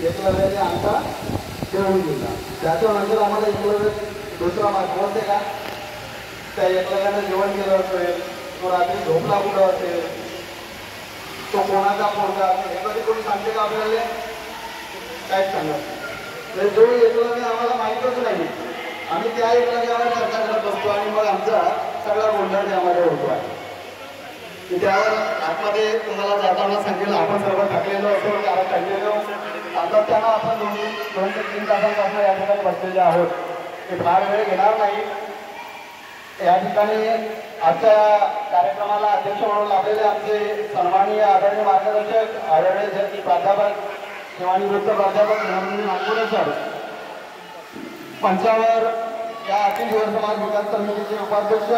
एकलव्याने आमचा घेऊन गेला. त्याच्यानंतर आम्हाला एकलव्य दुसरा मार्ग होते का त्या एकलव्यानं जेवण केलं असेल, तो रात्री झोपला कुठं असेल, तो कोणाचा पोरगा हे कधी कोणी सांगते का आपल्याला? काहीच सांगत. जो एकलव्य आम्हाला माहीतच नाही, आम्ही त्या एकलव्यावर चर्चा करत बसतो आणि मग आमचा सगळा गोंधळ त्यामध्ये होतो आहे. त्यावर आतमध्ये तुम्हाला जाताना सांगेल आपण सर्व थकलेलो असतो, कारण कंटिन्यू सातत्यानं आपण 2 ते 3 तासांपासून या ठिकाणी बसलेले आहोत. ते फार वेळ घेणार नाही. या ठिकाणी आजच्या कार्यक्रमाला अध्यक्ष म्हणून लाभलेले आमचे सन्माननीय आदरणीय मार्गदर्शक आदरणीय प्राध्यापक किंवा निवृत्त प्राध्यापक नागपूर सर, पंचावर या अखिल दिवर समाज विकास समितीचे उपाध्यक्ष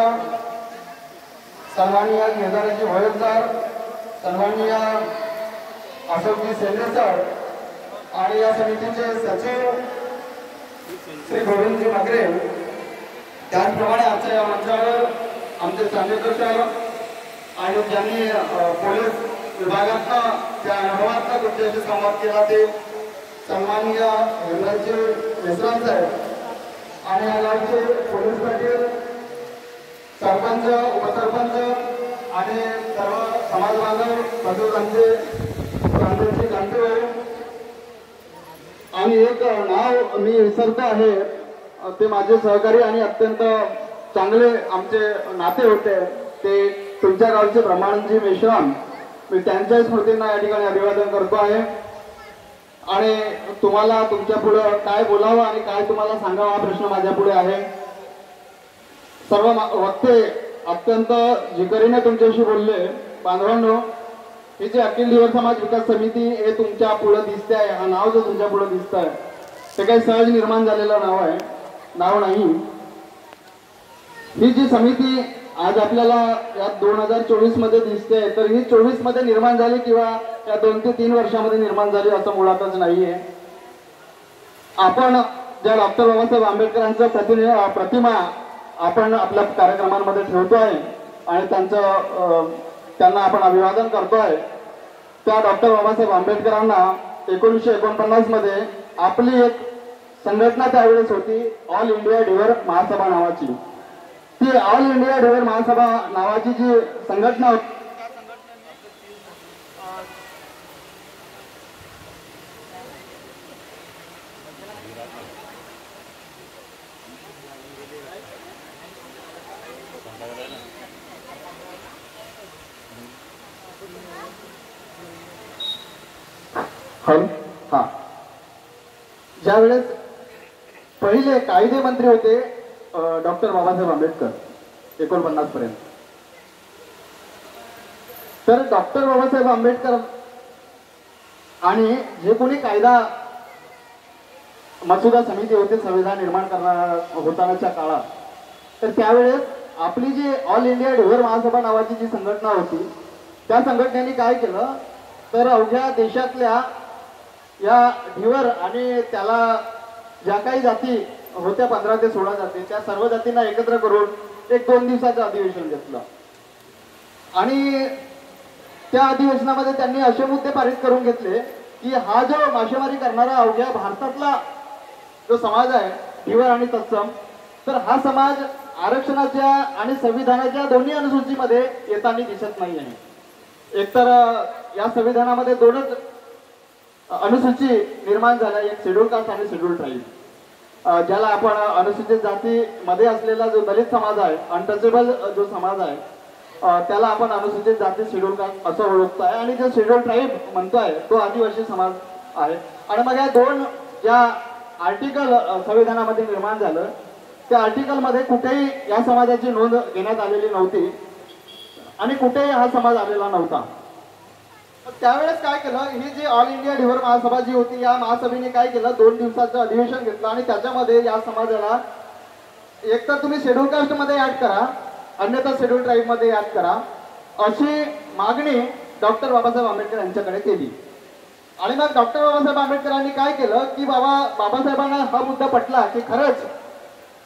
सन्माननीय केदारजी भोयर सर, सन्माननीय अशोकजी सेंद्रे सर आणि या समितीचे सचिव श्री गोविंदजी मगरे, त्याचप्रमाणे आमच्या या मंचावर आमचे चांदेकर सर आणि ज्यांनी पोलीस विभागातनं त्या अनुभवातनं तुमच्याशी संवाद केला ते सन्माननीय हेमराजजी विश्राम साहेब आणि या गावचे पोलीस पाटील, सरपंच, उपसरपंच आणि सर्व समाज बांधव, तसेच आमचे गांधीभाऊ. आणि एक नाव मी विसरतो आहे, ते माझे सहकारी आणि अत्यंत चांगले आमचे नाते होते, ते तुमच्या गावचे ब्रह्मानंदजी मेश्राम. मी त्यांच्या स्मृतींना या ठिकाणी अभिवादन करतो आहे. आणि तुम्हाला तुमच्या पुढे काय बोलावं आणि काय तुम्हाला सांगावं हा प्रश्न माझ्या पुढे आहे. सर्व वक्ते अत्यंत जिकरीने तुमच्याशी बोलले. बांधवांनो, हे जे अखिल दिवर समाज विकास समिती हे तुमच्या पुढे दिसते आहे, हा नाव जो तुमच्या पुढे दिसत आहे ते काही सहज निर्माण झालेलं नाव नाही. ही जी समिती आज आपल्याला या 2024 मध्ये दिसते, तर ही 24 मध्ये निर्माण झाली किंवा या 2 ते 3 वर्षामध्ये निर्माण झाली असं मुळातच नाहीये. आपण ज्या डॉक्टर बाबासाहेब आंबेडकरांचं प्रतिमा आपण आपल्या कार्यक्रमांमध्ये ठेवतो आहे आणि त्यांना आपण अभिवादन करतोय, त्या डॉक्टर बाबासाहेब आंबेडकरांना 1949 मध्ये आपली एक संघटना त्यावेळेस होती, ऑल इंडिया डिव्हर महासभा नावाची. ती ऑल इंडिया डिव्हर महासभा नावाची जी संघटना होती, हा ज्यावेळेस पहिले कायदे मंत्री होते डॉक्टर बाबासाहेब आंबेडकर 49 पर्यंत. तर डॉक्टर बाबासाहेब आंबेडकर आणि जे कोणी कायदा मसुदा समिती होते संविधान निर्माण करणार होतानाच्या काळात, तर त्यावेळेस आपली जी ऑल इंडिया डिव्हर महासभा नावाची जी संघटना होती, त्या संघटनेने काय केलं तर अवघ्या देशातल्या या ढिवर आणि त्याला ज्या काही जाती होत्या 15 ते 16 जाती, त्या सर्व जातींना एकत्र करून एक 2 दिवसाचं अधिवेशन घेतलं. आणि त्या अधिवेशनामध्ये त्यांनी असे मुद्दे पारित करून घेतले की हा जो मासेमारी करणारा अवघ्या भारतातला जो समाज आहे ढिवर आणि तत्सम, तर हा समाज आरक्षणाच्या आणि संविधानाच्या दोन्ही अनुसूचीमध्ये येताना दिसत नाही आहे. एकतर या संविधानामध्ये 2च अनुसूची निर्माण झाल्या, एक शेड्यूल कास्ट आणि शेड्यूल ट्राईब. ज्याला आपण अनुसूचित जातीमध्ये असलेला जो दलित समाज आहे, अनटचेबल जो समाज आहे, त्याला आपण अनुसूचित जाती शेड्यूल कास्ट असं ओळखतोय. आणि जो शेड्यूल ट्राईब म्हणतोय तो आदिवासी समाज आहे. आणि मग या 2 ज्या आर्टिकल संविधानामध्ये निर्माण झालं, त्या आर्टिकलमध्ये कुठेही या समाजाची नोंद घेण्यात आलेली नव्हती आणि कुठेही हा समाज आलेला नव्हता. त्यावेळेस काय केलं, ही जी ऑल इंडिया डिव्हर महासभा जी होती, या महासभेने काय केलं, 2 दिवसाचं अधिवेशन घेतलं आणि त्याच्यामध्ये या समाजाला एकतर तुम्ही शेड्यूल कास्ट मध्ये ऍड करा, अन्यथा शेड्यूल ट्राईब मध्ये ऍड करा, अशी मागणी डॉक्टर बाबासाहेब आंबेडकर यांच्याकडे केली. आणि मग डॉक्टर बाबासाहेब आंबेडकरांनी काय केलं की बाबासाहेबांना हा मुद्दा पटला की खरंच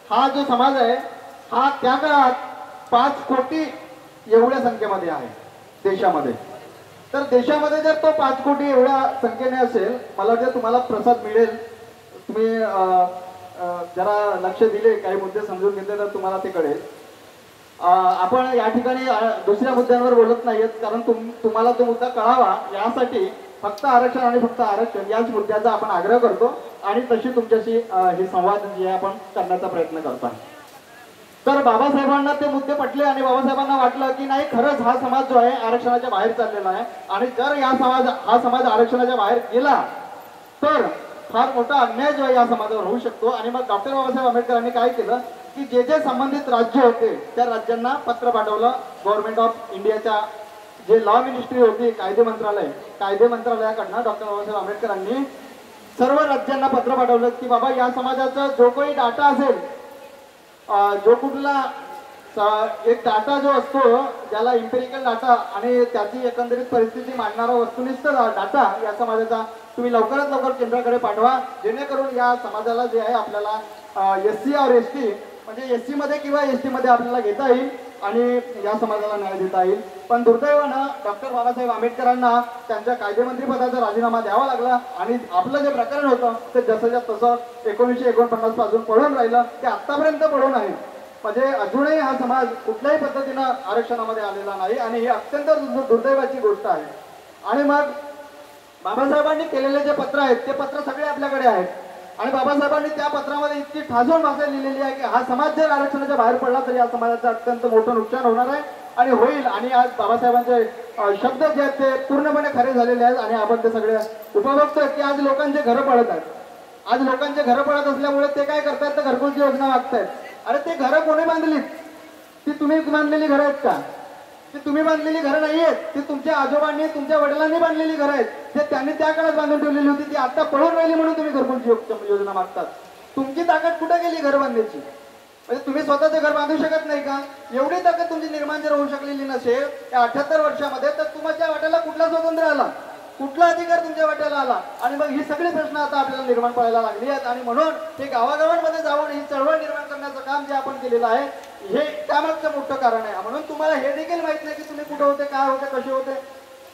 हा जो समाज आहे हा त्या काळात 5 कोटी एवढ्या संख्येमध्ये आहे देशामध्ये. तर देशामध्ये जर तो 5 कोटी एवढ्या संख्येने असेल, मला वाटतं तुम्हाला प्रसाद मिळेल. तुम्ही जरा लक्ष दिले, काही मुद्दे समजून घेतले तर तुम्हाला ते कळेल. आपण या ठिकाणी दुसऱ्या मुद्द्यांवर बोलत नाहीत, कारण तुम्हाला तो मुद्दा कळावा यासाठी फक्त आरक्षण आणि फक्त आरक्षण याच मुद्द्याचा आपण आग्रह करतो आणि तशी तुमच्याशी हे संवाद जे आपण करण्याचा प्रयत्न करतो. तर बाबासाहेबांना ते मुद्दे पटले आणि बाबासाहेबांना वाटलं की नाही, खरंच हा समाज जो आहे आरक्षणाच्या बाहेर चाललेला आहे आणि जर हा समाज आरक्षणाच्या बाहेर गेला तर फार मोठा अन्याय जो आहे या समाजावर होऊ शकतो. आणि मग डॉक्टर बाबासाहेब आंबेडकरांनी काय केलं की जे संबंधित राज्य होते त्या राज्यांना पत्र पाठवलं. गव्हर्नमेंट ऑफ इंडियाच्या जे लॉ मिनिस्ट्री होती, कायदे मंत्रालयाकडनं डॉक्टर बाबासाहेब आंबेडकरांनी सर्व राज्यांना पत्र पाठवलं की बाबा या समाजाचा जो काही डाटा असेल, जो कुठला एक डाटा जो असतो ज्याला इम्पेरिकल डाटा आणि त्याची एकंदरीत परिस्थिती मांडणारा वस्तुनिष्ठ डाटा या समाजाचा तुम्ही लवकरात लवकर केंद्राकडे पाठवा, जेणेकरून या समाजाला जे आहे आपल्याला SC और ST म्हणजे SC मध्ये किंवा ST मध्ये आपल्याला घेता येईल आणि या समाजाला न्याय देता येईल. पण दुर्दैवानं डॉक्टर बाबासाहेब आंबेडकरांना त्यांच्या कायदेमंत्री पदाचा राजीनामा द्यावा लागला आणि आपलं जे प्रकरण होतं ते जसंच्या तसं 1949 पासून पळून राहिलं, ते आतापर्यंत पळून आहे. म्हणजे अजूनही हा समाज कुठल्याही पद्धतीनं आरक्षणामध्ये आलेला नाही आणि ही अत्यंत दुर्दैवाची गोष्ट आहे. आणि मग बाबासाहेबांनी केलेले जे पत्र आहेत ते पत्र सगळे आपल्याकडे आहेत आणि बाबासाहेबांनी त्या पत्रामध्ये इतकी ठासून भाषा लिहिलेली आहे की हा समाज जर आरक्षणाच्या बाहेर पडला तर या समाजाचं अत्यंत मोठं नुकसान होणार आहे आणि होईल. आणि आज बाबासाहेबांचे शब्द जे आहेत ते पूर्णपणे खरे झालेले आहेत आणि आपण ते सगळे उपभोगतोय की आज लोकांचे घरं पडत आहेत. आज लोकांचे घरं पडत असल्यामुळे ते काय करतायत तर घरकुलची योजना मागतायत. अरे ते घरं कोणी बांधलीत? ती तुम्ही बांधलेली घरं आहेत का? ती तुम्ही बांधलेली घरं नाही आहेत, ती तुमच्या आजोबांनी तुमच्या वडिलांनी बांधलेली घरं आहेत. ते त्यांनी त्या काळात बांधून ठेवलेली होती, ती आता पळून राहिली म्हणून तुम्ही घरकुलची योजना मागतात. तुमची ताकद कुठे गेली घर बांधण्याची? म्हणजे तुम्ही स्वतःचं घर बांधू शकत नाही का? एवढी ताकद तुमची निर्माण जर होऊ शकलेली नसेल या 78 वर्षामध्ये तर तुमच्या वाट्याला कुठला स्वातंत्र्य आला, कुठला अधिकार तुमच्या वाट्याला आला? आणि मग ही सगळी प्रश्न आता आपल्याला निर्माण पडायला लागली आहेत आणि म्हणून हे गावागावांमध्ये जाऊन ही चळवळ निर्माण करण्याचं काम जे आपण केलेलं आहे हे त्यामागचं मोठं कारण आहे. म्हणून तुम्हाला हे देखील माहित नाही की तुम्ही कुठे होते, काय होते, कसे होते,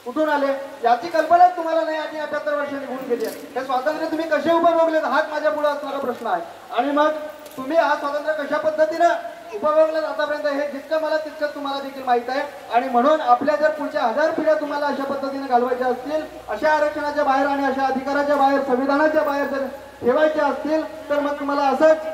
कुठून आले याची कल्पना तुम्हाला नाही. आणि 78 वर्ष निघून गेली आहे. हे स्वातंत्र्य तुम्ही कसे उपभोगले हाच माझ्या पुढे असणारा प्रश्न आहे. आणि मग तुम्ही हा स्वातंत्र्य कशा पद्धतीनं उपभोगलं आतापर्यंत हे जितकं मला तितकं तुम्हाला देखील माहित आहे. आणि म्हणून आपल्या जर पुढच्या 1000 पिढ्या तुम्हाला अशा पद्धतीने घालवायच्या असतील, अशा आरक्षणाच्या बाहेर आणि अशा अधिकाराच्या बाहेर, संविधानाच्या बाहेर जर ठेवायच्या असतील तर मग तुम्हाला असंच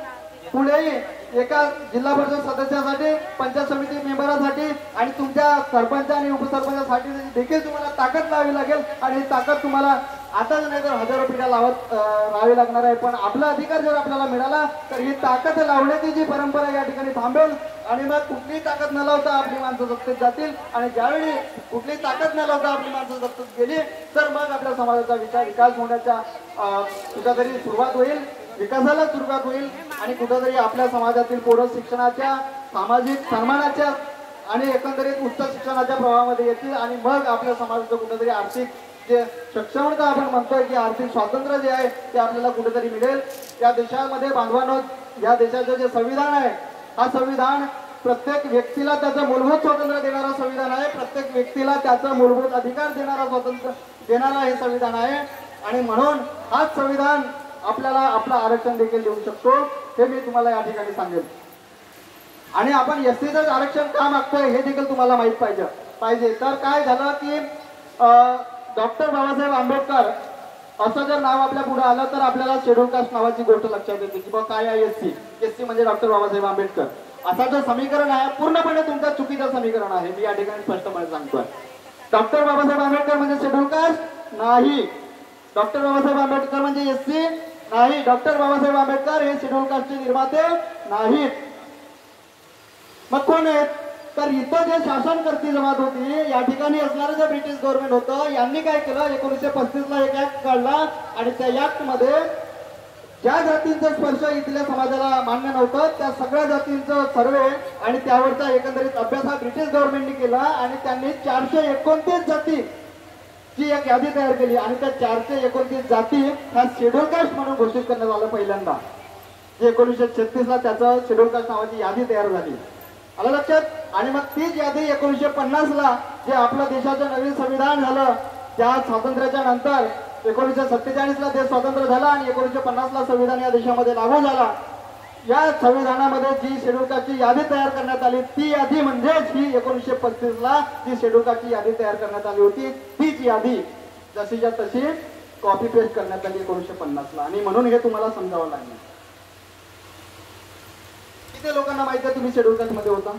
पुढेही एका जिल्हा परिषद सदस्यासाठी, पंचायत समिती मेंबरासाठी आणि तुमच्या सरपंच आणि उपसरपंचासाठी देखील तुम्हाला ताकद लावावी लागेल. आणि ही ताकद तुम्हाला आताच नाही तर हजारो पिढ्या लावत राहावी लागणार आहे. पण आपला अधिकार जर आपल्याला मिळाला तर ही ताकद लावण्याची जी परंपरा या ठिकाणी थांबेल आणि मग कुठलीही ताकद न लावता आपली माणसं सत्तेत जातील. आणि ज्यावेळी कुठलीही ताकद न लावता आपली माणसं सत्तेत गेली तर मग आपल्या समाजाचा विकास होण्याच्या कुठेतरी सुरुवात होईल, विकासाला सुरुवात होईल आणि कुठेतरी आपल्या समाजातील पोरं शिक्षणाच्या, सामाजिक सन्मानाच्या आणि एकंदरीत उच्च शिक्षणाच्या प्रवाहामध्ये येतील. आणि मग आपल्या समाजाचं कुठेतरी आर्थिक जे सक्षमता आपण म्हणतोय की आर्थिक स्वातंत्र्य जे आहे ते आपल्याला कुठेतरी मिळेल. या देशामध्ये बांधवांनो, या देशाचं जे संविधान आहे हा संविधान प्रत्येक व्यक्तीला त्याचं मूलभूत स्वातंत्र्य देणारा संविधान आहे. प्रत्येक व्यक्तीला त्याचा मूलभूत अधिकार देणारा स्वातंत्र्य देणारा हे संविधान आहे. आणि म्हणून हाच संविधान आपल्याला आपलं आरक्षण देखील देऊ शकतो हे मी तुम्हाला या ठिकाणी सांगेल. आणि आपण SCचं आरक्षण का मागतोय हे देखील तुम्हाला माहित पाहिजे. तर काय झालं की डॉक्टर बाबासाहेब आंबेडकर असं जर नाव आपल्या पुढे आलं तर आपल्याला शेड्यूल कास्ट नावाची गोष्ट लक्षात येते की बाबा काय आहे SC म्हणजे डॉक्टर बाबासाहेब आंबेडकर. असं जे समीकरण आहे पूर्णपणे तुमचं चुकीचं समीकरण आहे. मी या ठिकाणी स्पष्टपणे सांगतोय. डॉक्टर बाबासाहेब आंबेडकर म्हणजे शेड्यूल कास्ट नाही. डॉक्टर बाबासाहेब आंबेडकर म्हणजे SC नाही. डॉक्टर बाबासाहेब आंबेडकर हे शेड्यूल कास्टचे निर्माते नाहीत. मग कोण आहेत? तर इथं जे शासनकर्ती जमात होती या ठिकाणी असणारं जे ब्रिटिश गव्हर्नमेंट होतं यांनी काय केलं, 1935 ला एक ऍक्ट काढला आणि त्या ऍक्ट मध्ये ज्या जातींचा स्पर्श इथल्या समाजाला मान्य नव्हतं त्या सगळ्या जातींचं सर्वे आणि त्यावरचा एकंदरीत अभ्यास हा ब्रिटिश गव्हर्नमेंटने केला आणि त्यांनी 429 जाती ची एक यादी तयार केली आणि त्या 429 जाती ह्या शेड्यूल कास्ट म्हणून घोषित करण्यात आलं पहिल्यांदा. जे 1936 ला त्याचं शेड्यूल कास्ट नावाची यादी तयार झाली. आलं लक्षात? आणि मग तीच यादी 1950 ला जे आपलं देशाचं नवीन संविधान झालं त्या स्वातंत्र्याच्या नंतर 1947ला देश स्वतंत्र झाला आणि 1950ला संविधान या देशामध्ये लागू झाला. या संविधानामध्ये जी शेड्यूल कास्टची यादी तयार करण्यात आली ती यादी म्हणजेच ही 1935ला जी शेड्यूल कास्टची यादी तयार करण्यात आली होती तीच यादी जशीच्या तशी कॉपी पेस्ट करण्यात आली 1950ला. आणि म्हणून हे तुम्हाला समजावं लागेल. किती लोकांना माहिती आहे तुम्ही शेड्यूल कास्ट मध्ये होता?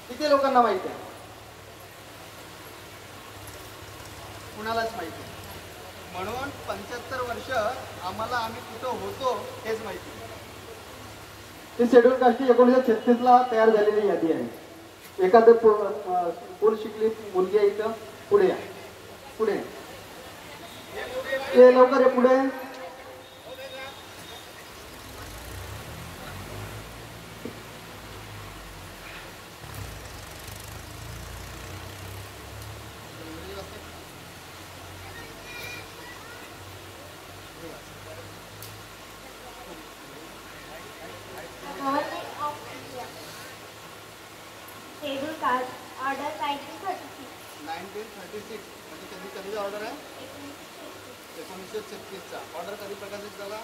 किती लोकांना माहिती आहे? कुणालाच माहिती आहे. म्हणून 75 वर्ष आम्हाला आम्ही कुठं होतो हेच माहिती. ही शेड्यूल कास्ट 1936ला तयार झालेली यादी आहे. एखादं पूर्ण शिकली मुलगी आहे इथं पुढे या, पुढे ये लवकर ये पुढे. Schedule caste order 1936. 1936 म्हणजे कधी कधीचा ऑर्डर आहे? 1936चा ऑर्डर कधी प्रकाशित झाला?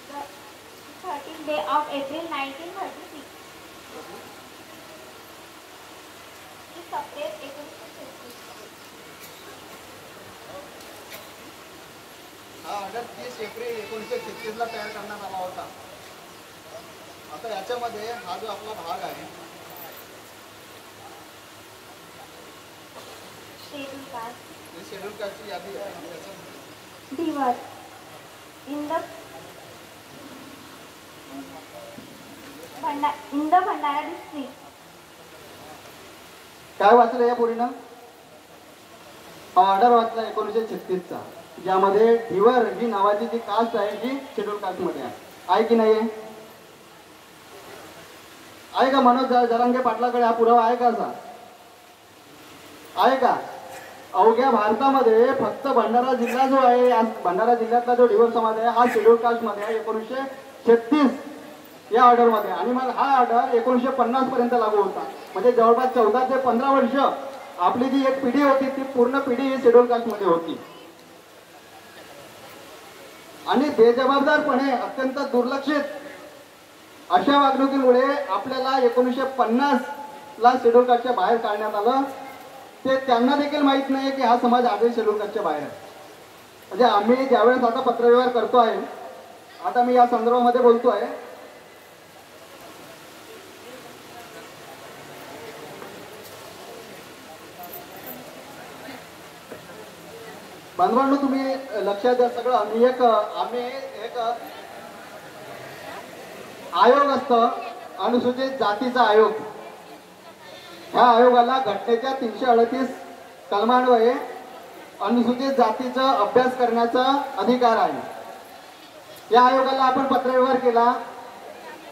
The 13th day of April 1936. September 1936. हा ऑर्डर 30 एप्रिल 1936ला तयार करण्यात आला होता. आता याच्यामध्ये हा जो आपला भाग आहे शेड्यूल कास्ट शेड्यूल कास्टची यादी आहे. दिवस इन द भंडारा डिस्ट्रिक्ट. काय वाचलं या पोरीनं? हा ऑर्डर वाचला 1936चा ज्यामध्ये धिवर ही नावाची जी कास्ट आहे ही शेड्यूल कास्ट मध्ये आहे की नाही आहे का? मनोज जरांगे पाटलाकडे हा पुरावा आहे का? असा आहे का? अवघ्या भारतामध्ये फक्त भंडारा जिल्हा जो आहे भंडारा जिल्ह्यातला जो धिवर समाज आहे हा शेड्यूल कास्ट मध्ये आहे 1936 या ऑर्डर मध्ये. आणि मग हा ऑर्डर 1950 पर्यंत लागू होता. म्हणजे जवळपास 14 ते 15 वर्ष आपली जी एक पिढी होती ती पूर्ण पिढी ही शेड्यूल कास्ट मध्ये होती. आणि बेजबाबदारपणे अत्यंत दुर्लक्षित अशा वागणुकीमुळे आपल्याला 1950ला शेड्यूल कास्टच्या बाहेर काढण्यात आलं. ते त्यांना देखील माहित नाही की हा समाज आजही शेड्यूल कास्टच्या बाहेर आहे. म्हणजे आम्ही ज्यावेळेस आता पत्रव्यवहार करतो आहे, आता मी या संदर्भामध्ये बोलतोय, बांधवांनो तुम्ही लक्षात द्या सगळं. आम्ही एक आयोग असतं अनुसूचित जातीचा आयोग. ह्या आयोगाला घटनेच्या 338 कलमान्वये अनुसूचित जातीचा अभ्यास करण्याचा अधिकार आहे. या आयोगाला आपण पत्रव्यवहार केला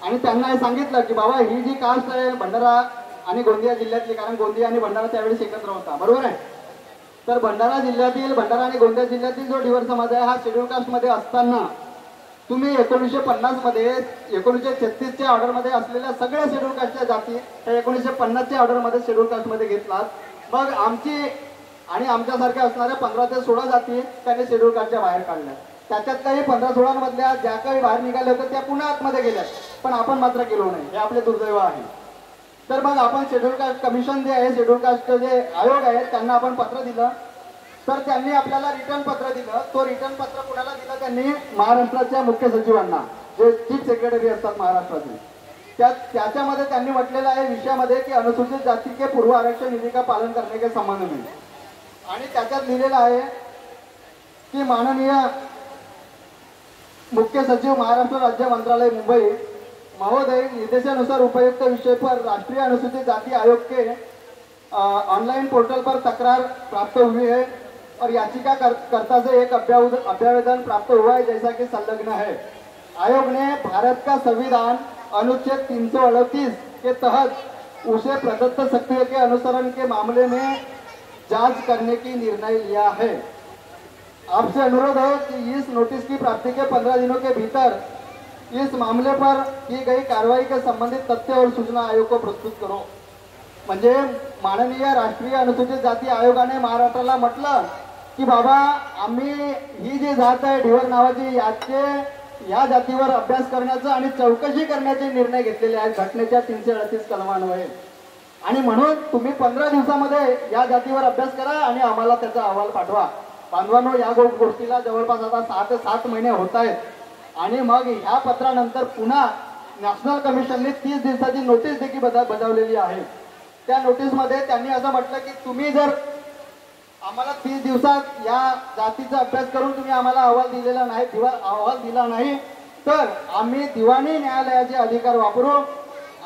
आणि त्यांना हे सांगितलं की बाबा ही जी कास्ट आहे भंडारा आणि गोंदिया जिल्ह्यातली, कारण गोंदिया आणि भंडारा त्यावेळेस एकत्र होता, बरोबर आहे. तर भंडारा आणि गोंदिया जिल्ह्यातील जो धिवर समाज आहे हा शेड्यूल कास्ट मध्ये असताना तुम्ही 1950 मध्ये 1936च्या ऑर्डर मध्ये असलेल्या सगळ्या शेड्यूल कास्टच्या जाती त्या 1950च्या ऑर्डर मध्ये शेड्यूल कास्ट मध्ये घेतलात. मग आमची आणि आमच्यासारख्या असणाऱ्या 15 ते 16 जाती त्यांनी शेड्यूल कास्टच्या बाहेर काढल्या. त्याच्यात काही 15-16 मधल्या ज्या काही बाहेर निघाल्या होत्या त्या पुन्हा आतमध्ये गेल्या, पण आपण मात्र गेलो नाही. हे आपले दुर्दैव आहे. तर मग आपण शेड्यूल कास्ट कमिशन जे आहे, शेड्यूल कास्ट जे आयोग आहे त्यांना आपण पत्र दिलं. तर त्यांनी आपल्याला रिटर्न पत्र दिलं. तो रिटर्न पत्र कुणाला दिलं? त्यांनी महाराष्ट्राच्या मुख्य सचिवांना, जे चीफ सेक्रेटरी असतात महाराष्ट्राचे. त्याच्यामध्ये त्यांनी म्हटलेलं आहे विषयामध्ये की अनुसूचित जाती के पूर्व आरक्षण विधि का पालन करने के संबंध में. आणि त्याच्यात लिहिलेलं आहे की माननीय मुख्य सचिव महाराष्ट्र राज्य मंत्रालय मुंबई महोदय निर्देशानुसार उपयुक्त विषय पर राष्ट्रीय अनुसूचित जाति आयोग के ऑनलाइन पोर्टल पर तकरार प्राप्त हुई है और याचिका कर्ता से एक अभ्यावेदन प्राप्त हुआ है जैसा कि संलग्न है. आयोग ने भारत का संविधान अनुच्छेद 338 के तहत उसे प्रदत्त शक्तियों के अनुसरण के मामले में जांच करने की निर्णय लिया है. आपसे अनुरोध है कि इस नोटिस की प्राप्ति के 15 दिनों के भीतर इस मामले पर की गई कार्रवाई के संबंधित तथ्य और सूचना आयोग को प्रस्तुत करो. म्हणजे माननीय राष्ट्रीय अनुसूचित जाती आयोगाने महाराष्ट्राला म्हटलं की बाबा आम्ही ही जी जात आहे ढिवर नावाची या जातीवर अभ्यास करण्याचा आणि चौकशी करण्याचे निर्णय घेतलेले आहेत घटनेच्या 338 कलमान्वये. आणि म्हणून तुम्ही 15 दिवसामध्ये या जातीवर अभ्यास करा आणि आम्हाला त्याचा अहवाल पाठवा. बांधवांनो, या गोष्टीला जवळपास आता 6 ते 7 महिने होत आहेत. आणि मग ह्या पत्रानंतर पुन्हा नॅशनल कमिशनने 30 दिवसाची नोटीस देखील बजावलेली आहे. त्या नोटीसमध्ये त्यांनी असं म्हटलं की तुम्ही जर आम्हाला 30 दिवसात या जातीचा अभ्यास करून तुम्ही आम्हाला अहवाल दिला नाही तर आम्ही दिवाणी न्यायालयाचे अधिकार वापरू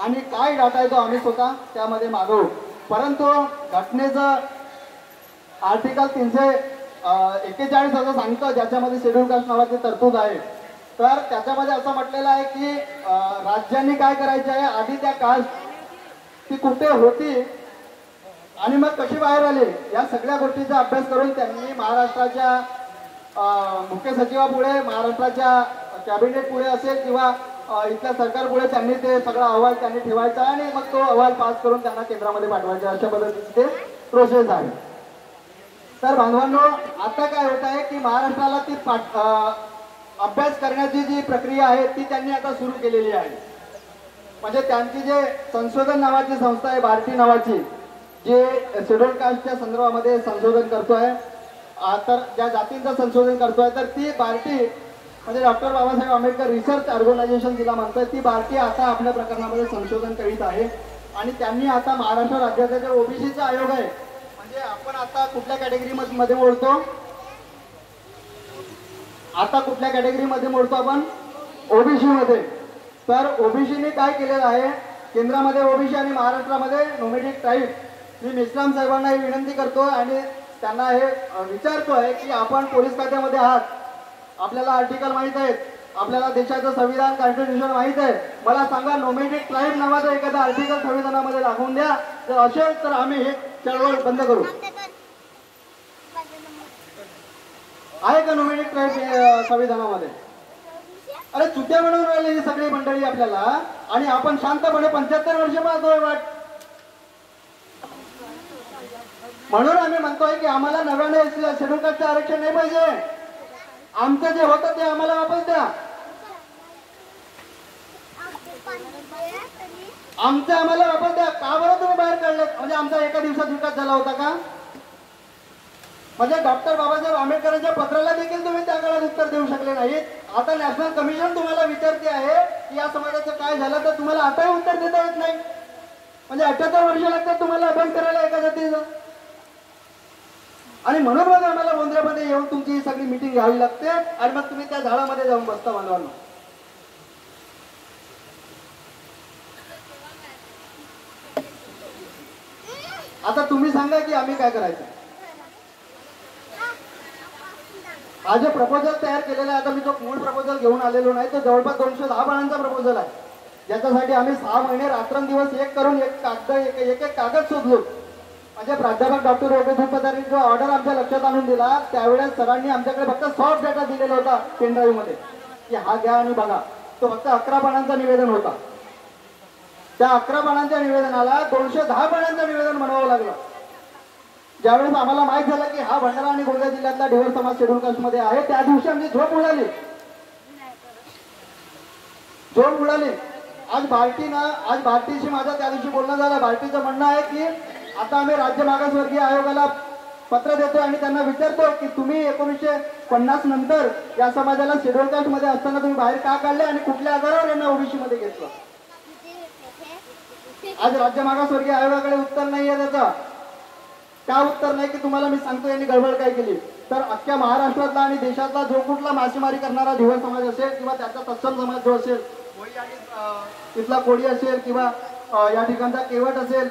आणि काय डाटा आहे तो आम्ही स्वतः त्यामध्ये मागवू. परंतु घटनेचं आर्टिकल 341 असं सांगतं ज्याच्यामध्ये शेड्यूल कास्ट नावाची तरतूद आहे. तर त्याच्यामध्ये असं म्हटलेलं आहे की राज्यांनी काय करायचे आहे, आधी त्या कास्ट ती कुठे होती आणि मग कशी बाहेर आली या सगळ्या गोष्टीचा अभ्यास करून त्यांनी महाराष्ट्राच्या मुख्य सचिवापुढे, महाराष्ट्राच्या कॅबिनेट पुढे असेल किंवा इथल्या सरकार पुढे त्यांनी ते सगळा अहवाल त्यांनी ठेवायचा आणि मग तो अहवाल पास करून त्यांना केंद्रामध्ये पाठवायचा. अशा पद्धतीचे ते प्रोसेस आहे. तर बांधवांनो, आता काय होत आहे की महाराष्ट्राला ती अभ्यास करण्याची जी प्रक्रिया आहे ती त्यांनी आता सुरू केलेली आहे. म्हणजे त्यांची जे संशोधन नावाची संस्था आहे भारती नावाची, जे शेड्यूल कास्टच्या संदर्भामध्ये संशोधन करतोय, तर ज्या जातींचं संशोधन करतोय, तर ती भारती म्हणजे doctor Babasaheb Ambedkar research organisation तिला म्हणतोय, ती भारती आता आपल्या प्रकरणामध्ये संशोधन करीत आहे. आणि त्यांनी आता महाराष्ट्र राज्याचा जे ओबीसीचा आयोग आहे, म्हणजे आपण आता कुठल्या कॅटेगरीमध्ये मोडतो, आपण ओबीसी मध्ये. तर ओबीसीने काय केलेलं आहे, केंद्रामध्ये ओबीसी आणि महाराष्ट्रामध्ये नोमॅडिक ट्राईब. मी मेश्राम साहेबांना ही विनंती करतो आणि त्यांना हे विचारतोय की आपण पोलीस खात्यामध्ये आहात, आपल्याला आर्टिकल माहित आहेत, आपल्याला देशाचं संविधान कॉन्स्टिट्यूशन माहित आहे, मला सांगा नोमॅडिक ट्राईब नावाचं एखादा आर्टिकल संविधानामध्ये दाखवून द्या. जर असेल तर आम्ही हे चळवळ बंद करू. आहे का नोमॅडिक ट्राईब संविधानामध्ये? अरे चुत्या म्हणून राहिली ही सगळी मंडळी आपल्याला आणि आपण शांतपणे 75 वर्ष पाहतोय वाट. म्हणून आम्ही म्हणतोय की आम्हाला नव्याने शेड्यूल कास्टचं आरक्षण नाही पाहिजे. आमचं जे होतं ते आम्हाला वापस द्या. आम्हाला वापस द्या. का बरं तुम्ही बाहेर काढले? म्हणजे आमचा एका दिवसात विकास झाला होता का? म्हणजे डॉक्टर बाबासाहेब आंबेडकरांच्या पत्राला देखील तुम्ही त्या काळात उत्तर देऊ शकले नाहीत. आता नॅशनल कमिशन तुम्हाला विचारते आहे की या समाजाचं काय झालं, तर तुम्हाला आताही उत्तर देता येत नाही. म्हणजे 78 वर्ष लागतात तुम्हाला अभ्यास करायला एका जातीचा. आणि म्हणून मग आम्हाला गोंधळामध्ये येऊन तुमची सगळी मिटिंग घ्यावी लागते आणि मग तुम्ही त्या झाडामध्ये जाऊन बसता. बांधवांनो, आता तुम्ही सांगा की आम्ही काय करायचं. हा जो प्रपोजल तयार केलेला आहे, आता मी तो मूळ प्रपोजल घेऊन आलेलो नाही, तो जवळपास 210 पानांचा प्रपोजल आहे, ज्याच्यासाठी आम्ही 6 महिने रात्रंदिवस एक करून एक कागद शोधलो. म्हणजे प्राध्यापक डॉक्टर योगेश उपदारी जो ऑर्डर आमच्या लक्षात आणून दिला, त्यावेळेस सरांनी आमच्याकडे फक्त सॉफ्ट डेटा दिलेला होता पेन ड्राईव्ह मध्ये की हा घ्या आणि बघा. तो फक्त 11 पानांचा निवेदन होता. त्या 11 पानांच्या निवेदनाला 210 पानांचं निवेदन बनवावं लागलं. ज्यावेळेस आम्हाला माहित झालं की हा भंडारा आणि गोंदिया जिल्ह्यातला ढिवर समाज शेड्यूल कास्ट मध्ये आहे, त्या दिवशी आमची झोप उडाली. आज भारतीशी माझं त्या दिवशी बोलणं झालं. भारतीचं म्हणणं आहे की आता आम्ही राज्य मागासवर्गीय आयोगाला पत्र देतोय आणि त्यांना विचारतो की तुम्ही 1950 नंतर या समाजाला शेड्यूल कास्ट मध्ये असताना तुम्ही बाहेर का काढले आणि कुठल्या आधारावर यांना ओबीसी मध्ये घेतलं. आज राज्य मागासवर्गीय आयोगाकडे उत्तर नाहीये त्याचं. का उत्तर नाही की तुम्हाला मी सांगतो यांनी गडबड काय केली. तर अख्ख्या महाराष्ट्रातला आणि देशातला जो कुठला मासेमारी करणारा ढिवर समाज असेल किंवा त्याचा तत्सम समाज जो असेल, तिथला कोळी असेल किंवा या ठिकाणचा केवट असेल,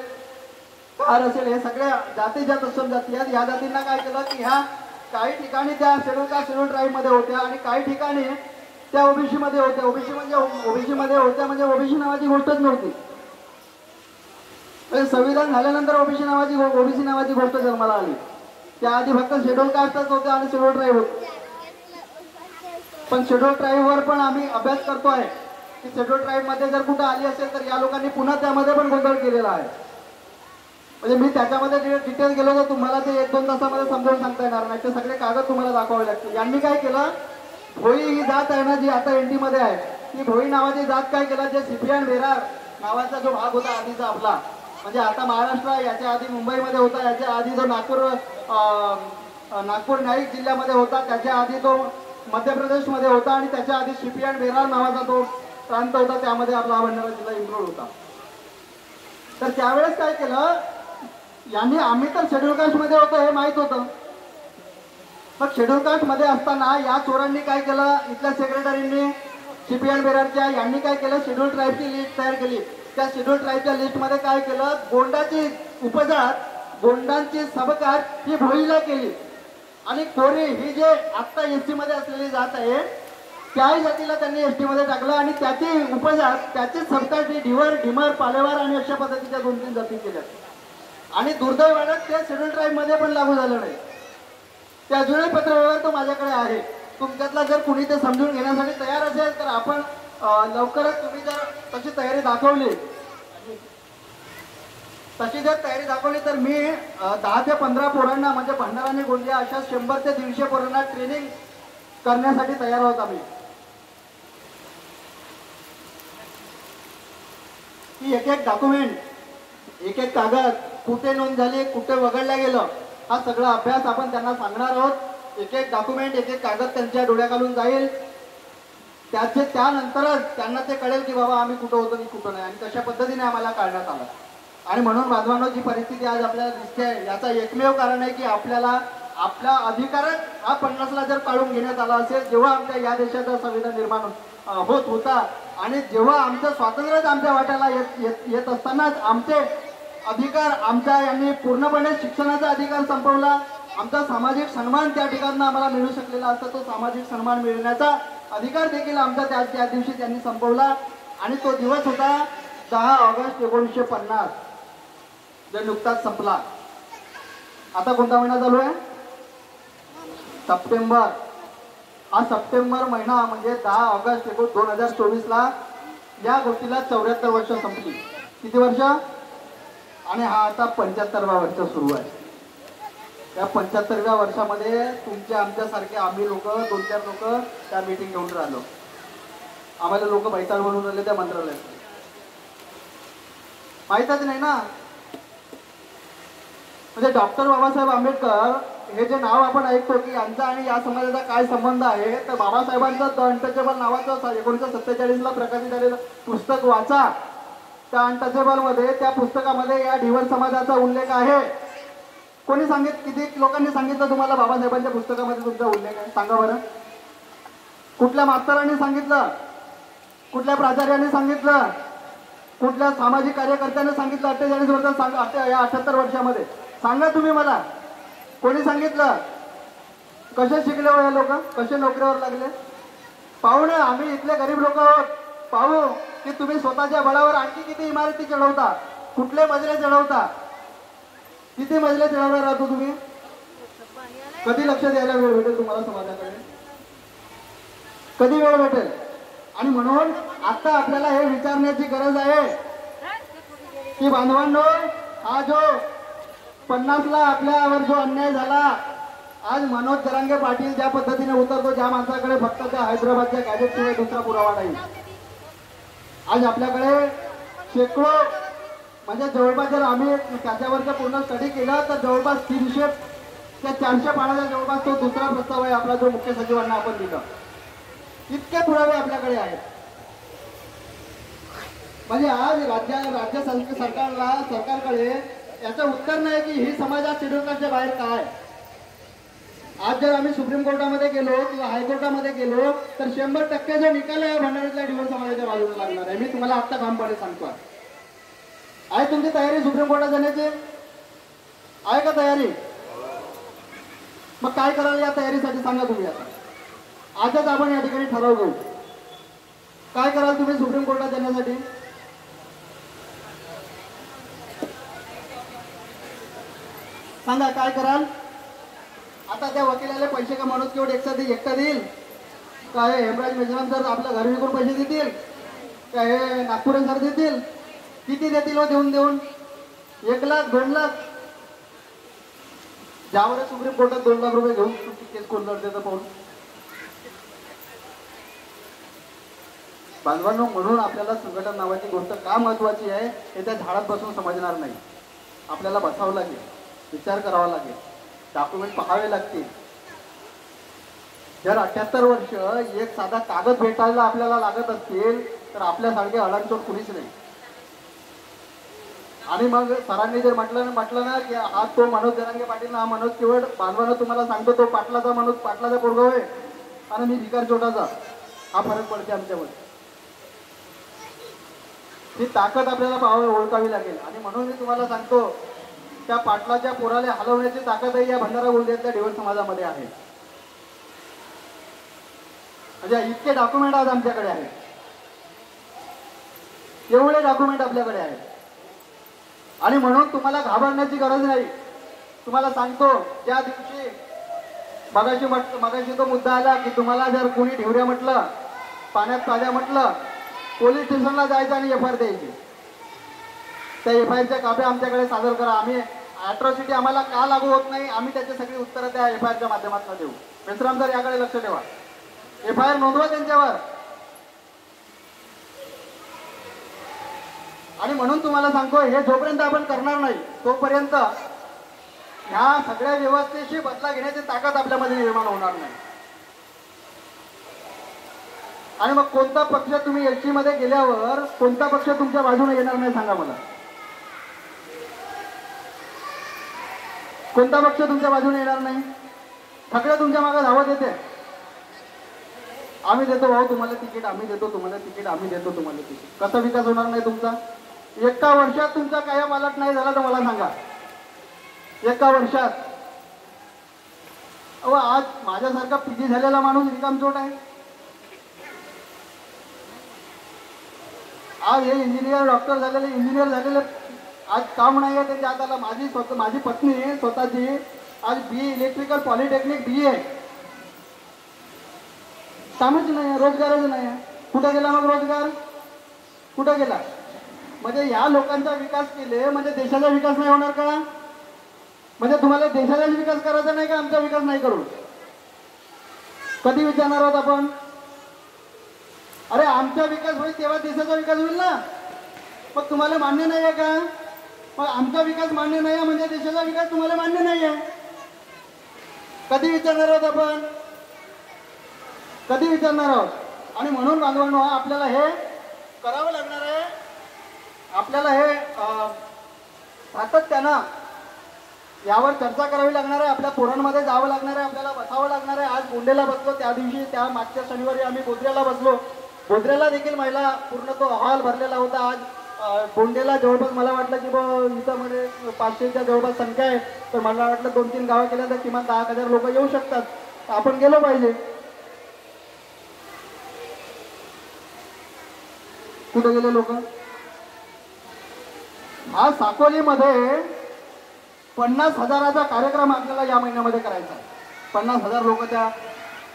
कार असेल, हे सगळ्या जाती ज्या तत्सम जाती आहेत, या जातींना काय केलं की ह्या काही ठिकाणी त्या शेड्यूल ट्राईब मध्ये होत्या आणि काही ठिकाणी त्या ओबीसी मध्ये होत्या. ओबीसी मध्ये होत्या म्हणजे ओबीसी नावाची गोष्टच नव्हती. संविधान झाल्यानंतर ओबीसी नावाची गोष्ट जन्माला आली. त्याआधी फक्त शेड्यूल कास्टच होते आणि शेड्यूल ट्राईब होते. पण शेड्यूल ट्राईब वर पण आम्ही अभ्यास करतोय. की शेड्यूल ट्राईब मध्ये जर कुठं आली असेल तर या लोकांनी पुन्हा त्यामध्ये पण गोंधळ केलेला आहे. म्हणजे मी त्याच्यामध्ये डिटेल गेलो तर तुम्हाला ते 1-2 तासामध्ये समजावून सांगता येणार नाही. ते सगळे कागद तुम्हाला दाखवावे लागतील. यांनी काय केलं, भोई ही जात आहे ना जी आता एनटी मध्ये आहे, ती भोई नावाची जात काय केलं, जे सिपियन बेरार नावाचा जो भाग होता आधीचा आपला, म्हणजे आता महाराष्ट्र याच्या आधी मुंबईमध्ये होता, याच्या आधी जो नागपूर नाईक जिल्ह्यामध्ये होता, त्याच्या आधी तो मध्य प्रदेशमध्ये होता आणि त्याच्या आधी सिपियन बेरार नावाचा तो प्रांत होता, त्यामध्ये आपला भंडारा जिल्हा इन्क्लूड होता. तर त्यावेळेस काय केलं यांनी, आम्ही तर शेड्यूल कास्ट मध्ये होतो हे माहित होतं, मग शेड्यूल कास्ट मध्ये असताना या चोरांनी काय केलं, इथल्या सेक्रेटरींनी सिपियन बेरारच्या यांनी काय केलं, शेड्यूल ट्राईबची लिस्ट तयार केली. त्या शेड्यूल ट्राईबच्या लिस्ट मध्ये काय केलं, गोंडाची उपजात, गोंडांची सबकास्ट ही भोईला केली आणि कोरी ही जे आता एसटी मध्ये असलेली जात आहे त्याही जातीला त्यांनी एसटी मध्ये टाकलं आणि त्याची उपजात, त्याची सबकास्ट ही ढिवर, ढिमर, पालेवार आणि अशा पद्धतीच्या 2-3 जाती केल्या. आणि दुर्दैवाने ते शेड्यूल ट्राईब मध्ये पण लागू झालं नाही. ते अजूनही पत्रव्यवहार तो माझ्याकडे आहे. तुमच्यातला जर कुणी ते समजून घेण्यासाठी तयार असेल तर आपण लवकरच, तुम्ही जर तशी तयारी दाखवली तर मी 10 ते 15 पोरांना, म्हणजे भंडारा आणि गोंदिया अशा 100 ते 150 पोरांना ट्रेनिंग करण्यासाठी तयार आहोत आम्ही. की एक डॉक्युमेंट, एक कागद कुठे नोंद झाली, कुठे वगळल्या गेलं, हा सगळा अभ्यास आपण त्यांना सांगणार आहोत. एक डॉक्युमेंट, एक कागद त्यांच्या डोळ्याखालून जाईल. त्यानंतरच त्यांना ते कळेल की बाबा आम्ही कुठं होतो आणि कुठं नाही, आणि तशा पद्धतीने आम्हाला काढण्यात आलं. आणि म्हणून बांधवांनो, जी परिस्थिती आज आपल्याला दिसते याचा एकमेव कारण आहे की आपल्याला आपला अधिकारच हा 50ला जर काढून घेण्यात आला असेल, जेव्हा आमच्या या देशाचा संविधान निर्माण होत होता आणि जेव्हा आमचं स्वातंत्र्यच आमच्या वाट्याला येत असतानाच आमचे अधिकार, आमच्या यांनी पूर्णपणे शिक्षणाचा अधिकार संपवला. आमचा सामाजिक सन्मान त्या ठिकाणी आम्हाला मिळू शकलेला असता, तो सामाजिक सन्मान मिळण्याचा अधिकार देखील आमचा त्या दिवशी त्यांनी संपवला. आणि तो दिवस होता 10 ऑगस्ट 1950, जो नुकताच संपला. आता कोणता महिना चालू आहे, सप्टेंबर. हा सप्टेंबर महिना म्हणजे 10 ऑगस्ट 2024ला या गोष्टीला 74 वर्ष संपली. किती वर्ष? आणि हा आता 75वा वर्ष सुरू आहे. या 75व्या वर्षामध्ये तुमच्या आमच्यासारखे आम्ही लोक 2-4 लोक त्या मीटिंग घेऊन राहिलो. आम्हाला लोक बैताळ म्हणून राहिले त्या मंत्रालयात, माहीतच नाही ना. म्हणजे डॉक्टर बाबासाहेब आंबेडकर हे जे नाव आपण ऐकतो की यांचा आणि या समाजाचा काय संबंध आहे, तर बाबासाहेबांचं द अनटचेबल नावाचं 1947ला प्रकाशित झालेलं पुस्तक वाचा. त्या अनटचेबल मध्ये, त्या पुस्तकामध्ये या ढिवर समाजाचा उल्लेख आहे. कोणी किती लोकांनी सांगितलं तुम्हाला बाबासाहेबांच्या पुस्तकामध्ये तुमचा उल्लेख आहे? सांगा बरं. कुठल्या मास्तरांनी सांगितलं? कुठल्या प्राचार्याने सांगितलं? कुठल्या सामाजिक कार्यकर्त्याने सांगितलं? 48 वर्षात सांगा, या 78 वर्षामध्ये सांगा तुम्ही मला. कोणी सांगितलं? कसे शिकले हो हे लोक? कसे नोकरीवर लागले? पाहू ना, आम्ही इथले गरीब लोक पाहू की तुम्ही स्वतःच्या बळावर आणखी किती इमारती चढवता, कुठले मजले चढवता, किती मजले चढवणार राहतो तुम्ही? कधी लक्ष द्यायला वेळ भेटेल तुम्हाला समाजाकडे? कधी वेळ भेटेल? आणि म्हणून आता आपल्याला हे विचारण्याची गरज आहे की बांधवांनो, हा जो 50ला आपल्यावर जो अन्याय झाला, आज मनोज जरांगे पाटील ज्या पद्धतीने उतरतो, ज्या माणसाकडे फक्त त्या हैदराबादच्या गॅजेटशिवाय दुसरा पुरावा नाही, आज आपल्याकडे शेकडो, म्हणजे जवळपास जर आम्ही त्याच्यावरचं पूर्ण स्टडी केला तर जवळपास 300 ते 400 पानाचा जवळपास तो दुसरा प्रस्ताव आहे आपला, जो मुख्य सचिवांना आपण दिला. इतके पुरावे आपल्याकडे आहेत. म्हणजे आज राज्य सरकारकडे याचं उत्तर नाही की ही समाजात शेड्यूल कास्टच्या बाहेर काय. आज जर आम्ही सुप्रीम कोर्टामध्ये गेलो किंवा हायकोर्टामध्ये गेलो तर 100% जो निकाल आहे भंडारीतल्या ढिवर समाजाच्या बाजूला लागणार आहे. मी तुम्हाला आत्ता ठामपणे सांगतो. आहे तुमची तयारी सुप्रीम कोर्टात जाण्याची? आहे का तयारी? मग काय कराल या तयारीसाठी सांगा तुम्ही. आता आजच आपण या ठिकाणी ठराव घेऊ. काय कराल तुम्ही सुप्रीम कोर्टात जाण्यासाठी? सांगा काय कराल? आता त्या वकिलाला पैसे का माणूस केवढे एकटा देईल? काय हेमराज मेजवान सर आपल्या घर विकून पैसे देतील? काय हे नागपुरे सर देतील? किती देतील हो देऊन देऊन? 1 लाख 2 लाख? ज्यावर सुप्रीम कोर्टात 2 लाख रुपये घेऊन तुमची केस कोण लढते तर पाहून. बांधवांनो, म्हणून आपल्याला संघटन नावाची गोष्ट का महत्वाची आहे हे त्या झाडात बसून समजणार नाही. आपल्याला बसावं लागेल, विचार करावा लागेल, डॉक्युमेंट पाहावे लागतील. जर 78 वर्ष एक साधा कागद भेटायला आपल्याला लागत असतील तर आपल्यासारखे अडाणचोट कुणीच नाही. आणि मग सरांनी जर म्हटलं ना की हा तो मनोज जरांगे पाटील, हा मनोज केवळ बांधवानं तुम्हाला सांगतो तो पाटलाचा मनोज, पाटलाचा पोरगा होय आणि मी भिकार चोटाचा, हा फरक पडते आमच्यामध्ये. ही ताकद आपल्याला ओळखावी लागेल. आणि म्हणून मी तुम्हाला सांगतो त्या पाटलाच्या पोराला हलवण्याची ताकदही या भंडारा गोंदियातल्या ढेवर समाजामध्ये आहे. म्हणजे इतके डॉक्युमेंट आज आमच्याकडे आहेत, एवढे डॉक्युमेंट आपल्याकडे आहेत. आणि म्हणून तुम्हाला घाबरण्याची गरज नाही. तुम्हाला सांगतो, ज्या दिवशी मगाशी तो मुद्दा आला की तुम्हाला जर कोणी ढेवऱ्या म्हटलं, पाण्यात पाड्या म्हटलं, पोलीस स्टेशनला जायचं आणि एफ आय आर द्यायची. त्या एफ आय आरच्या काप्या आमच्याकडे सादर करा. आम्ही अॅट्रॉसिटी आम्हाला का लागू होत नाही, आम्ही त्याची सगळी उत्तरं त्या एफ आय आरच्या माध्यमातून देऊ. विश्राम सर याकडे लक्ष ठेवा, एफ आय आर नोंदवा त्यांच्यावर. आणि म्हणून तुम्हाला सांगतो, हे जोपर्यंत आपण करणार नाही तोपर्यंत ह्या सगळ्या व्यवस्थेशी बदला घेण्याची ताकद आपल्यामध्ये निर्माण होणार नाही. आणि मग कोणता पक्ष तुम्ही एलची मध्ये गेल्यावर कोणता पक्ष तुमच्या बाजूने येणार नाही सांगा मला? कोणता पक्ष तुमच्या बाजूने येणार नाही? सगळे तुमच्या मागे धावत येते. आम्ही देतो भाऊ तुम्हाला तिकीट, आम्ही देतो तुम्हाला तिकीट, आम्ही देतो तुम्हाला तिकीट. कसा विकास होणार नाही तुमचा? एका वर्षात तुमचा काया पालट नाही झाला तर मला सांगा. एका वर्षात. अहो, आज माझ्यासारखा पीजी झालेला माणूस रिकामचोट आहे. आज हे इंजिनियर, डॉक्टर झालेले, इंजिनियर झालेले आज काम नाही आहे त्यांच्या हाताला. माझी पत्नी स्वतःची आज बी इलेक्ट्रिकल पॉलिटेक्निक बी आहे. कामच नाही आहे, रोजगारच नाही आहे. कुठं गेला मग रोजगार? कुठं गेला? म्हणजे या लोकांचा विकास केले म्हणजे देशाचा विकास नाही होणार का? म्हणजे तुम्हाला देशाचाच विकास करायचा नाही का? आमचा विकास नाही करू कधी विचारणार आहोत आपण? अरे आमचा विकास होईल तेव्हा देशाचा विकास होईल ना. मग तुम्हाला मान्य नाही आहे का? मग आमचा विकास मान्य नाही आहे म्हणजे देशाचा विकास तुम्हाला मान्य नाही आहे. कधी विचारणार आहोत आपण? कधी विचारणार आहोत? आणि म्हणून बांधवांनो, आपल्याला हे करावं लागणार आहे. आपल्याला हे सातत्यानं यावर चर्चा करावी लागणार आहे. आपल्या पोरांमध्ये जावं लागणार आहे, आपल्याला बसावं लागणार आहे. आज बोंडेला बसलो, त्या दिवशी त्या मागच्या शनिवारी आम्ही बोद्र्याला बसलो. बोद्र्याला देखील महिला पूर्ण तो हॉल भरलेला होता. आज बोंडेला जवळपास मला वाटलं की इथं म्हणजे 500च्या जवळपास संख्या आहे, तर मला वाटलं 2-3 गावं केल्या तर किमान 10,000 लोक येऊ शकतात. आपण गेलो पाहिजे. कुठे गेले लोक? आज साकोलीमध्ये 50,000चा कार्यक्रम आपल्याला या महिन्यामध्ये करायचा आहे. 50,000 लोक त्या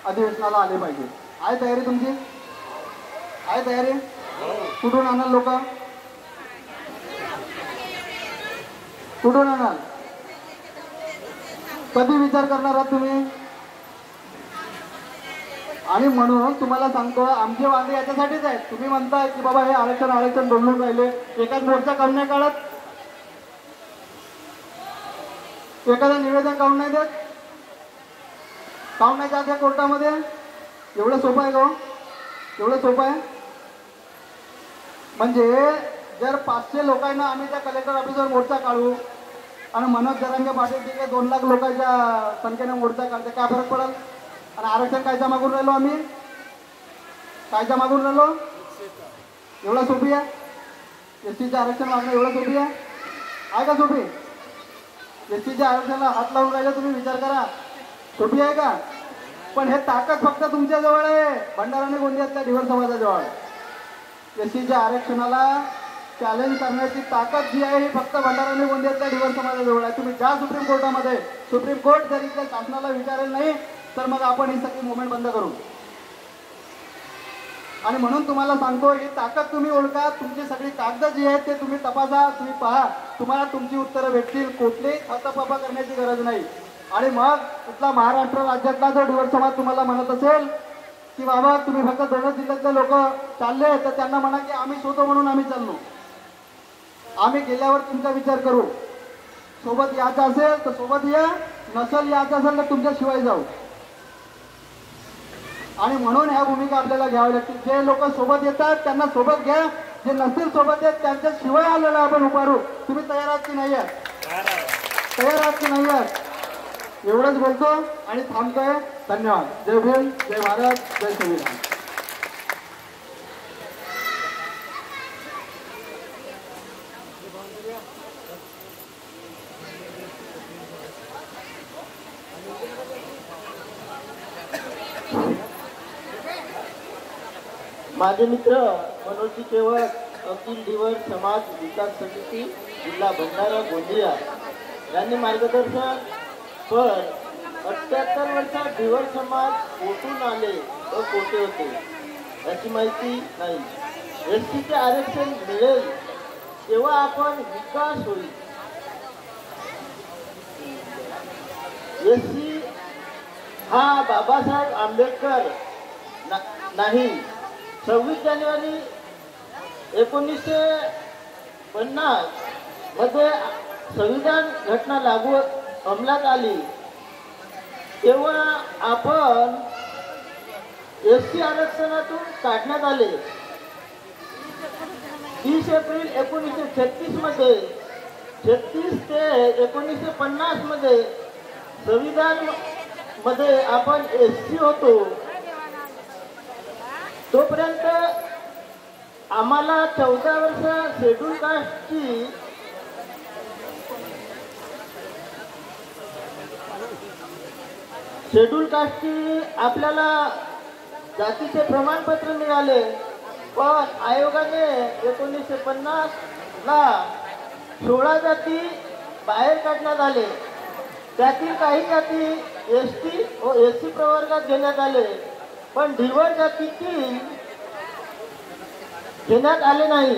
अधिवेशनाला आले पाहिजे. आहे तयारी तुमची? आहे तयारी? कुठून आणाल लोक? कुठून आणाल? कधी विचार करणार आहात तुम्ही? आणि म्हणून तुम्हाला सांगतो, आमचे वादे याच्यासाठीच आहेत. तुम्ही म्हणताय की बाबा हे आरक्षण बोलून राहिले, एकाच मोर्चा काढून नाही काढत, एखादं निवेदन काढून नाही देत, काढून नाही जात या कोर्टामध्ये. एवढं सोपं आहे का? एवढं सोपं आहे? म्हणजे जर 500 लोकांना आम्ही त्या कलेक्टर ऑफिसवर मोर्चा काढू आणि मनोज जरांगे पाटील ठीक आहे 2 लाख लोकांच्या संख्येने मोर्चा काढते, काय फरक पडेल? आणि आरक्षण कायचा मागून राहिलो आम्ही? कायचा मागून राहिलो? एवढं सोपी आहे? एसटीचं आरक्षण मागणं एवढं सोपी आहे? आहे का सोपी? एसटीच्या आरक्षणाला हात लावून राहिला तुम्ही, विचार करा. सोपी आहे का? पण हे ताकद फक्त तुमच्या जवळ आहे, भंडारा आणि गोंदियातल्या ढिवर समाजाजवळ. एसटीच्या आरक्षणाला चॅलेंज करण्याची ताकद जी आहे ही फक्त भंडारा आणि गोंदियातल्या ढिवर समाजाजवळ आहे. तुम्ही ज्या सुप्रीम कोर्टामध्ये, सुप्रीम कोर्ट जर इथल्या शासनाला विचारेल नाही तर मग आपण ही सगळी मुवमेंट बंद करू. आणि म्हणून तुम्हाला सांगतो ही ताकद तुम्ही ओळखा. तुमची सगळी कागद जी आहेत ते तुम्ही तपासा, तुम्ही पहा, तुम्हाला तुमची उत्तरं भेटतील. कुठलीही हातापापा करण्याची गरज नाही. आणि मग इथला महाराष्ट्र राज्यातला जो डिवर समाज तुम्हाला म्हणत असेल की बाबा तुम्ही फक्त 2 जिल्ह्यातले लोक चालले, तर त्यांना म्हणा की आम्ही शोधो म्हणून आम्ही चाललो. आम्ही गेल्यावर तुमचा विचार करू. सोबत यायचं असेल तर सोबत या, नसेल यायचं असेल तर तुमच्या शिवाय जाऊ. आणि म्हणून ह्या भूमिका आपल्याला घ्याव्या लागतील. जे लोक सोबत येतात त्यांना सोबत घ्या, जे नसतील सोबत येत त्यांच्या शिवाय आलेला आपण उभारू. तुम्ही तयार आहात की नाही आहात? तयार आहात की नाही आहात? एवढंच बोलतो आणि थांबतोय. धन्यवाद. जय भीम, जय भारत, जय संविधान. माझे मित्र मनोजी केवळ, अखिल डिवर समाज विकास समिती जिल्हा भंडारा गोंदिया यांनी मार्गदर्शन पर 78 वर्षात डिवर समाज कोठून आले व कोठे होते याची माहिती नाही. एसटीचे आरक्षण मिळेल तेव्हा आपण विकास होईल. एसटी हा बाबासाहेब आंबेडकर नाही. 26 जानेवारी 1950 मध्ये संविधान घटना लागू अंमलात आली तेव्हा आपण एसटी आरक्षणातून काढण्यात आले. 30 एप्रिल 1936 मध्ये 36 ते 1950 मध्ये संविधान मध्ये आपण एसटी होतो. तोपर्यंत आम्हाला 14 वर्ष शेड्यूल कास्टची आपल्याला जातीचे प्रमाणपत्र मिळाले. पण आयोगाने 1950 ला 16 जाती बाहेर काढण्यात आले. त्यातील काही जाती एसटी व एससी प्रवर्गात घेण्यात आले, पण डिवर जातीची घेण्यात आले नाही.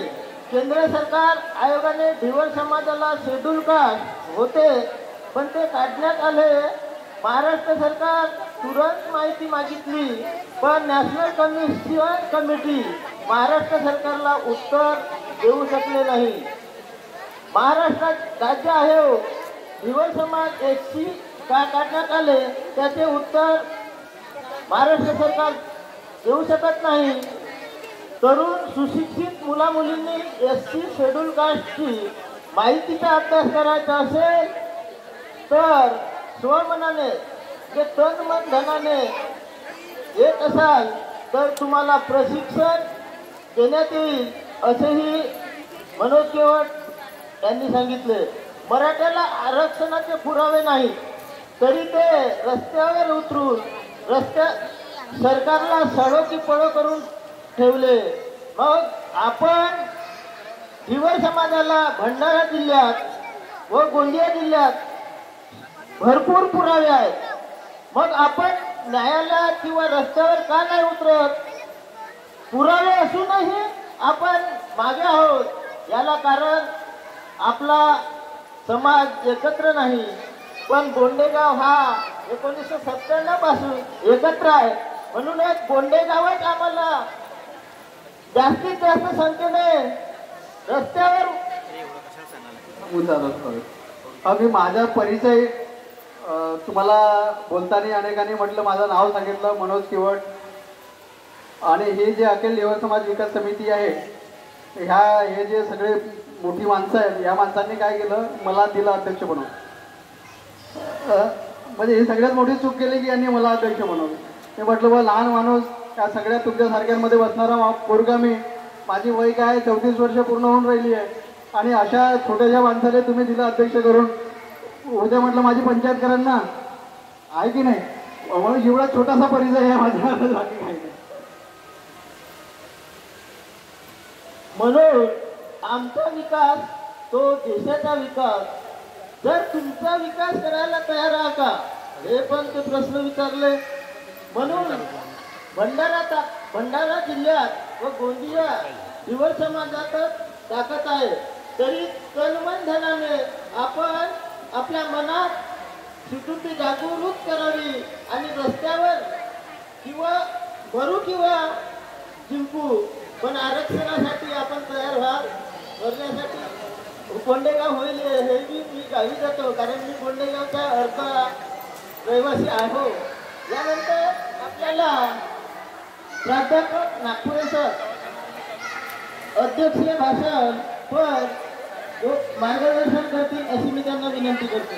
केंद्र सरकार आयोगाने डिवर समाजाला शेड्यूल कास्ट होते पण ते काढण्यात आले. महाराष्ट्र सरकार तुरंत माहिती मागितली पण नॅशनल कमिशन कमिटी महाराष्ट्र सरकारला उत्तर देऊ शकले नाही. महाराष्ट्रात राज्य आहे डिवर समाज एसटी का काढण्यात आले त्याचे उत्तर महाराष्ट्र सरकार देऊ शकत नाही. तरुण सुशिक्षित मुला मुलींनी एसटी शेड्यूल कास्टची माहितीचा अभ्यास करायचा असेल तर स्वमनाने जे तन मन धनाने येत असाल तर तुम्हाला प्रशिक्षण देण्यात येईल असेही मनोज केवट यांनी सांगितले. मराठ्याला आरक्षणाचे पुरावे नाही तरी ते रस्त्यावर उतरून सरकारला सडो की पळो करून ठेवले. मग आपण डिवर समाजाला भंडारा जिल्ह्यात व गोंदिया जिल्ह्यात भरपूर पुरावे आहेत. मग आपण न्यायालयात किंवा रस्त्यावर का नाही उतरत? पुरावे असूनही आपण मागे आहोत. याला कारण आपला समाज एकत्र नाही. पण गोंडेगाव हा 1997 पासून एकत्र आहे. म्हणूनच गोंडेगावच आम्हाला जास्तीत जास्त संख्येने रस्त्यावर मी माझा परिचय तुम्हाला बोलताना अनेकांनी म्हटलं, माझं नाव सांगितलं मनोज केवट. आणि हे जे अखिल डिवर समाज विकास समिती आहे हे जे सगळे मोठी माणसं आहेत या माणसांनी काय केलं, मला दिलं अध्यक्ष बनवून. म्हणजे ही सगळ्यात मोठी चूक केली की यांनी मला अध्यक्ष बनवलं. मी म्हटलं बा लहान माणूस त्या सगळ्या तुमच्यासारख्यांमध्ये बसणारा पोरगा मी, माझी वय काय 34 वर्ष पूर्ण होऊन राहिली आहे आणि अशा छोट्याशा माणसाला तुम्ही दिलं अध्यक्ष करून. उद्या म्हटलं माझी पंचायत करा ना, आहे की नाही? म्हणून एवढा छोटासा परिचय आहे माझ्या. बाकी काही नाही. म्हणून आमचा विकास तो देशाचा विकास. जर तुमचा विकास करायला तयार आहात का हे पण ते प्रश्न विचारले. म्हणून भंडारा भंडारा जिल्ह्यात व गोंदिया धीवर समाजातच ताकद आहे. तरी तनमन धनाने आपण आपल्या मनात स्वीकृती जागृत करावी आणि रस्त्यावर किंवा भरू किंवा जिंकू, पण आरक्षणासाठी आपण तयार व्हा. करण्यासाठी कोंडेगाव होईल हे मी गावी जातो, कारण मी कोंडेगावचा रहिवासी आहे. यानंतर आपल्याला प्राध्यापक नागपुरे सर अध्यक्षीय भाषण पण मार्गदर्शन करतील अशी मी त्यांना विनंती करतो.